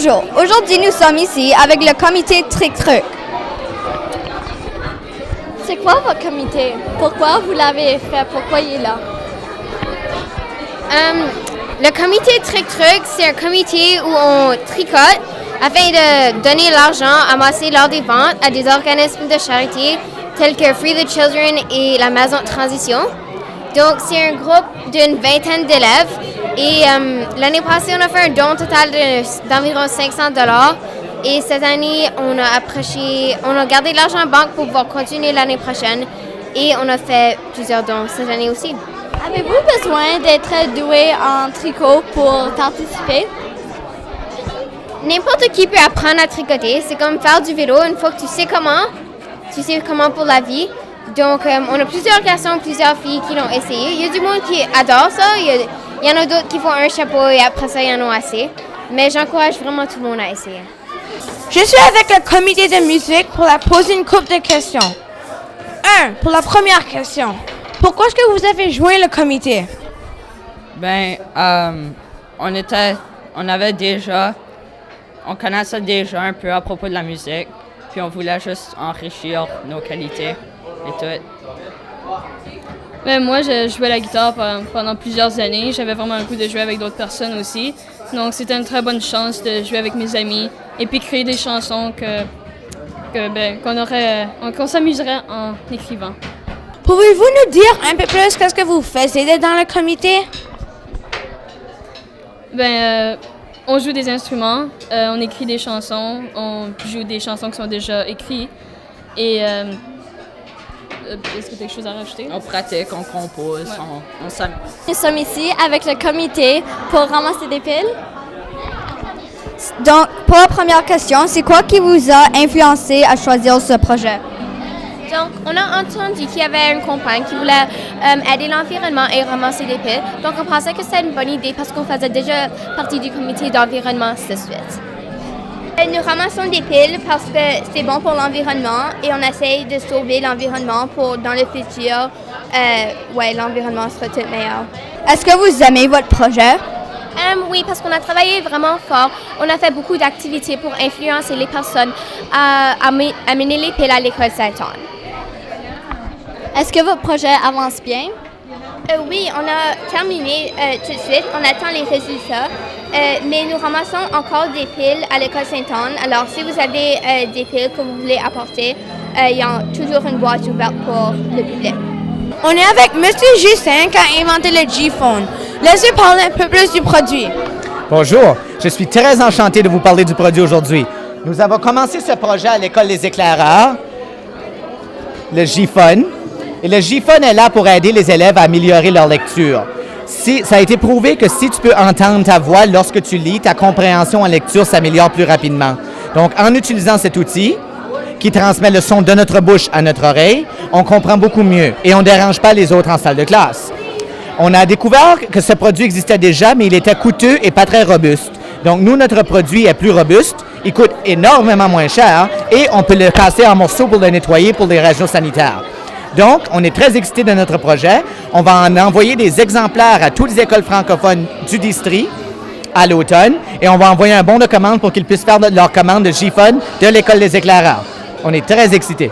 Bonjour, aujourd'hui nous sommes ici avec le comité Trick Truc. C'est quoi votre comité? Pourquoi vous l'avez fait? Pourquoi il est là? Le comité Trick Truc, c'est un comité où on tricote afin de donner l'argent amassé lors des ventes à des organismes de charité tels que Free the Children et la Maison de Transition. Donc, c'est un groupe d'une vingtaine d'élèves et l'année passée, on a fait un don total d'environ 500 $. Et cette année, on a gardé l'argent en banque pour pouvoir continuer l'année prochaine et on a fait plusieurs dons cette année aussi. Avez-vous besoin d'être doué en tricot pour participer? N'importe qui peut apprendre à tricoter. C'est comme faire du vélo. Une fois que tu sais comment pour la vie. Donc, on a plusieurs garçons, plusieurs filles qui l'ont essayé. Il y a du monde qui adore ça. Il y en a d'autres qui font un chapeau et après ça, ils en ont assez. Mais j'encourage vraiment tout le monde à essayer. Je suis avec le comité de musique pour la poser une couple de questions. Pour la première question. Pourquoi est-ce que vous avez joint le comité? On connaissait déjà un peu à propos de la musique, puis on voulait juste enrichir nos qualités et tout. Moi, je jouais la guitare pendant plusieurs années. J'avais vraiment un goût de jouer avec d'autres personnes aussi. Donc, c'était une très bonne chance de jouer avec mes amis et puis créer des chansons qu'on s'amuserait en écrivant. Pouvez-vous nous dire un peu plus qu'est-ce que vous faisiez dans le comité? On joue des instruments, on écrit des chansons, on joue des chansons qui sont déjà écrites. Et est-ce que tu as quelque chose à rajouter? On pratique, on compose, Ouais. on s'amuse. Nous sommes ici avec le comité pour ramasser des piles. Donc, pour la première question, c'est quoi qui vous a influencé à choisir ce projet? Donc, on a entendu qu'il y avait une compagne qui voulait aider l'environnement et ramasser des piles. Donc, on pensait que c'était une bonne idée parce qu'on faisait déjà partie du comité d'environnement de suite. Nous ramassons des piles parce que c'est bon pour l'environnement et on essaye de sauver l'environnement pour, dans le futur, l'environnement sera tout meilleur. Est-ce que vous aimez votre projet? Oui, parce qu'on a travaillé vraiment fort. On a fait beaucoup d'activités pour influencer les personnes à amener les piles à l'école Sainte-Anne. Est-ce que votre projet avance bien? Oui, on a terminé tout de suite. On attend les résultats. Mais nous ramassons encore des piles à l'école Sainte-Anne. Alors, si vous avez des piles que vous voulez apporter, il y a toujours une boîte ouverte pour le public. On est avec M. Justin qui a inventé le G-Phone. Laissez parler un peu plus du produit. Bonjour, je suis très enchanté de vous parler du produit aujourd'hui. Nous avons commencé ce projet à l'école des éclaireurs, le G-Phone. Et le G-Phone est là pour aider les élèves à améliorer leur lecture. Ça a été prouvé que si tu peux entendre ta voix lorsque tu lis, ta compréhension en lecture s'améliore plus rapidement. Donc, en utilisant cet outil qui transmet le son de notre bouche à notre oreille, on comprend beaucoup mieux et on ne dérange pas les autres en salle de classe. On a découvert que ce produit existait déjà, mais il était coûteux et pas très robuste. Donc, nous, notre produit est plus robuste, il coûte énormément moins cher et on peut le casser en morceaux pour le nettoyer pour les régions sanitaires. Donc, on est très excités de notre projet. On va en envoyer des exemplaires à toutes les écoles francophones du district à l'automne et on va envoyer un bon de commande pour qu'ils puissent faire leur commande de G-Phone de l'école des éclaireurs. On est très excités.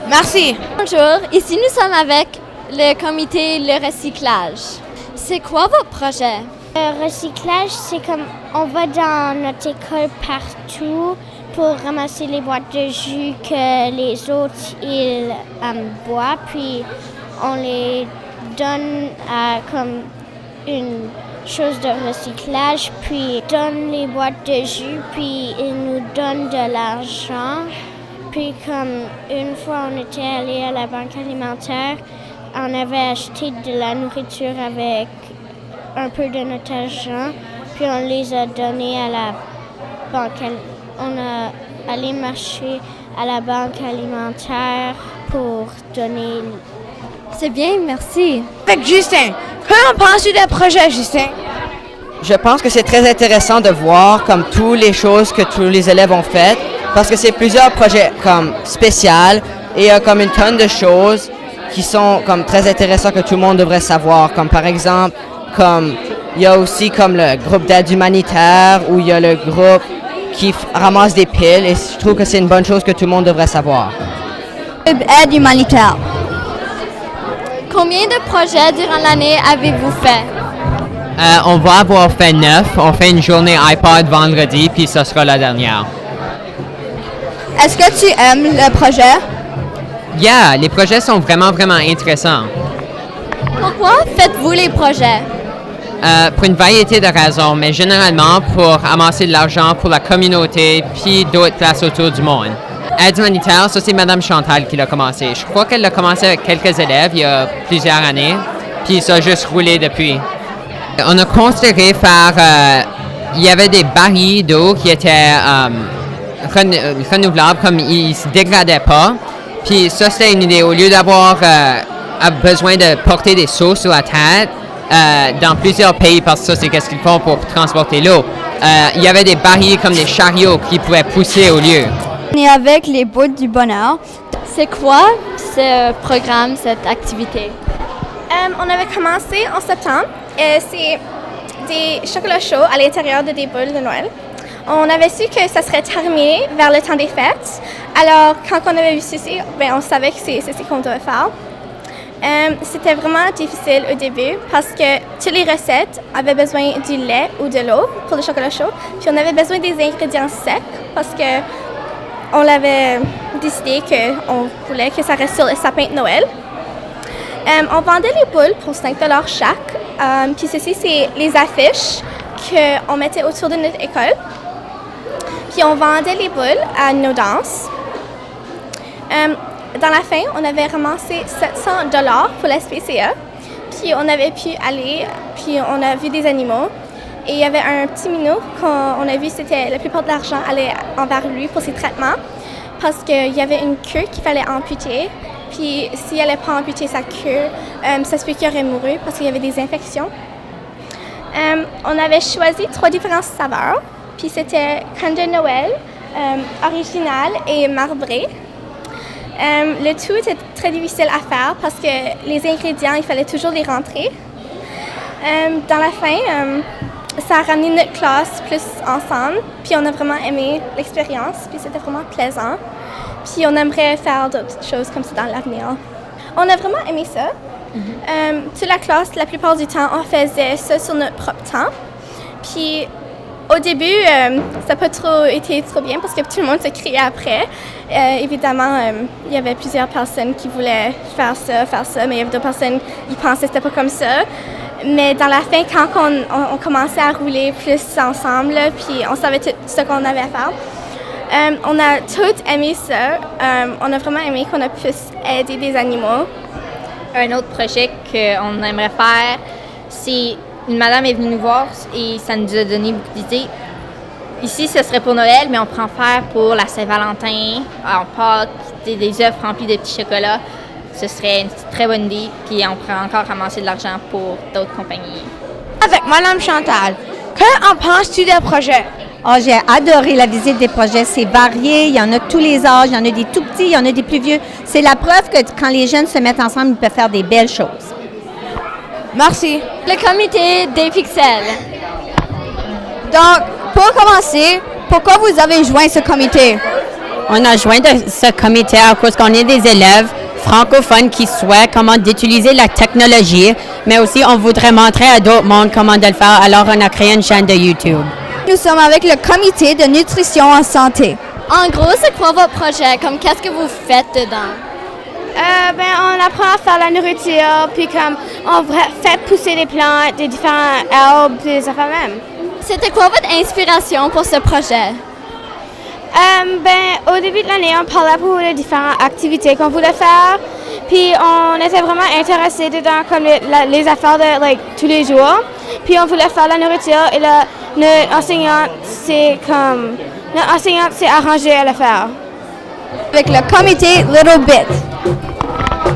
Merci. Bonjour, ici nous sommes avec le comité Le Recyclage. C'est quoi votre projet? Le recyclage, c'est comme on va dans notre école partout pour ramasser les boîtes de jus que les autres ils boivent, puis on les donne à comme une chose de recyclage, puis donne les boîtes de jus, puis ils nous donnent de l'argent. Puis comme une fois on était allé à la banque alimentaire, on avait acheté de la nourriture avec un peu de notre argent, puis on les a donnés à la banque alimentaire. On a allé marcher à la banque alimentaire pour donner. C'est bien, merci. Avec Justin, qu'en penses-tu du projet, Justin? Je pense que c'est très intéressant de voir comme toutes les choses que tous les élèves ont faites, parce que c'est plusieurs projets comme spéciaux et comme une tonne de choses qui sont comme très intéressants que tout le monde devrait savoir, comme par exemple comme Il y a aussi comme le groupe d'aide humanitaire ou il y a le groupe qui ramasse des piles et je trouve que c'est une bonne chose que tout le monde devrait savoir. Aide humanitaire. Combien de projets durant l'année avez-vous fait? On va avoir fait 9. On fait une journée iPod vendredi, puis ça sera la dernière. Est-ce que tu aimes le projet? Yeah, les projets sont vraiment intéressants. Pourquoi faites-vous les projets? Pour une variété de raisons, mais généralement pour amasser de l'argent pour la communauté, puis d'autres places autour du monde. Aide humanitaire, ça c'est Mme Chantal qui l'a commencé. Je crois qu'elle l'a commencé avec quelques élèves il y a plusieurs années, puis ça a juste roulé depuis. On a considéré faire... il y avait des barils d'eau qui étaient renouvelables, comme ils ne se dégradaient pas. Puis ça, c'était une idée. Au lieu d'avoir besoin de porter des seaux sur la tête dans plusieurs pays, parce que ça, c'est qu'est-ce qu'ils font pour transporter l'eau, il y avait des barils comme des chariots qui pouvaient pousser au lieu. On est avec les bouts du bonheur. C'est quoi ce programme, cette activité? On avait commencé en septembre. C'est des chocolats chauds à l'intérieur de des boules de Noël. On avait su que ça serait terminé vers le temps des fêtes. Alors, quand on avait vu ceci, on savait que c'est ceci qu'on devait faire. C'était vraiment difficile au début parce que toutes les recettes avaient besoin du lait ou de l'eau pour le chocolat chaud. Puis on avait besoin des ingrédients secs parce que on l'avait décidé qu'on voulait que ça reste sur le sapin de Noël. On vendait les boules pour 5 $ chaque. Puis ceci, c'est les affiches qu'on mettait autour de notre école. Puis on vendait les boules à nos danses. Dans la fin, on avait ramassé 700 $ pour la SPCA. Puis on avait pu aller, puis on a vu des animaux. Et il y avait un petit minou qu'on a vu, c'était la plupart de l'argent allait envers lui pour ses traitements. Parce qu'il y avait une queue qu'il fallait amputer. Puis s'il n'allait pas amputer sa queue, ça se peut qu'il aurait mouru parce qu'il y avait des infections. On avait choisi 3 différentes saveurs. Puis c'était Kinder Noël, original et marbré. Le tout était très difficile à faire parce que les ingrédients, il fallait toujours les rentrer. Dans la fin, ça a ramené notre classe plus ensemble. Puis on a vraiment aimé l'expérience. Puis c'était vraiment plaisant. Puis on aimerait faire d'autres choses comme ça dans l'avenir. On a vraiment aimé ça. Toute la classe, la plupart du temps, on faisait ça sur notre propre temps. Puis au début, ça n'a pas été trop bien parce que tout le monde se criait après. Évidemment, il y avait plusieurs personnes qui voulaient faire ça, mais il y avait d'autres personnes qui pensaient que c'était pas comme ça. Mais dans la fin, quand on commençait à rouler plus ensemble, puis on savait tout ce qu'on avait à faire, on a tous aimé ça. On a vraiment aimé qu'on a pu aider des animaux. Un autre projet qu'on aimerait faire, c'est une madame est venue nous voir et ça nous a donné beaucoup d'idées. Ici, ce serait pour Noël, mais on pourrait en faire pour la Saint-Valentin, en Pâques, des œufs remplis de petits chocolats. Ce serait une très bonne idée, puis on pourrait encore ramasser de l'argent pour d'autres compagnies. Avec Mme Chantal, qu'en penses-tu des projets? Oh, j'ai adoré la visite des projets. C'est varié, il y en a de tous les âges, il y en a des tout petits, il y en a des plus vieux. C'est la preuve que quand les jeunes se mettent ensemble, ils peuvent faire des belles choses. Merci. Le comité des pixels. Donc, pour commencer, pourquoi vous avez joint ce comité? On a joint ce comité à cause qu'on est des élèves francophones qui souhaitent comment d'utiliser la technologie, mais aussi on voudrait montrer à d'autres mondes comment de le faire, alors on a créé une chaîne de YouTube. Nous sommes avec le comité de nutrition en santé. En gros, c'est quoi votre projet? Comme qu'est-ce que vous faites dedans? On apprend à faire la nourriture, puis comme on fait pousser des plantes, des différentes herbes, des affaires même. C'était quoi votre inspiration pour ce projet? Au début de l'année, on parlait pour les différentes activités qu'on voulait faire, puis on était vraiment intéressés dedans, comme les affaires de tous les jours. Puis on voulait faire la nourriture et notre enseignante s'est arrangée à le faire. Avec le comité Little Bit.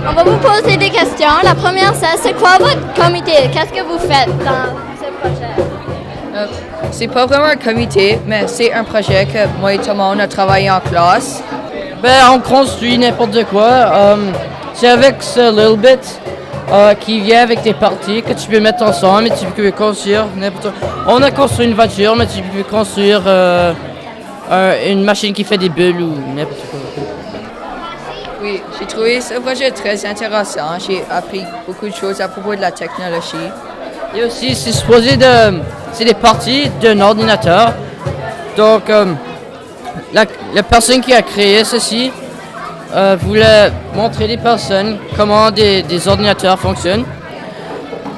On va vous poser des questions. La première, c'est quoi votre comité? Qu'est-ce que vous faites dans ce projet? C'est pas vraiment un comité, mais c'est un projet que moi et tout le monde a travaillé en classe. On construit n'importe quoi. C'est avec ce Little Bit qui vient avec des parties que tu peux mettre ensemble et tu peux construire n'importe quoi. On a construit une voiture, mais tu peux construire une machine qui fait des bulles ou n'importe quoi. Oui, j'ai trouvé ce projet très intéressant. J'ai appris beaucoup de choses à propos de la technologie. Et aussi, c'est des parties d'un ordinateur. Donc, la personne qui a créé ceci voulait montrer des personnes comment des ordinateurs fonctionnent.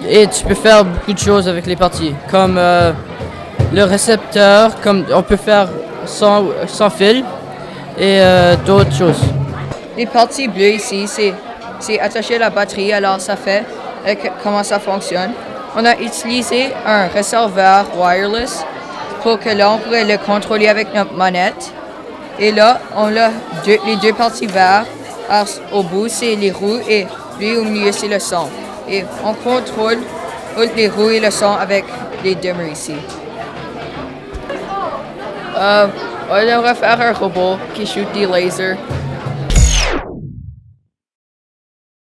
Et tu peux faire beaucoup de choses avec les parties, comme le récepteur, comme on peut faire sans fil et d'autres choses. Les parties bleues ici, c'est attaché à la batterie, alors ça fait comment ça fonctionne. On a utilisé un receveur wireless pour que là, on pourrait le contrôler avec notre manette. Et là, on a les deux parties vertes. Alors, au bout, c'est les roues et lui, au milieu, c'est le son. Et on contrôle les roues et le son avec les dimmer ici. On devrait faire un robot qui shoot des lasers.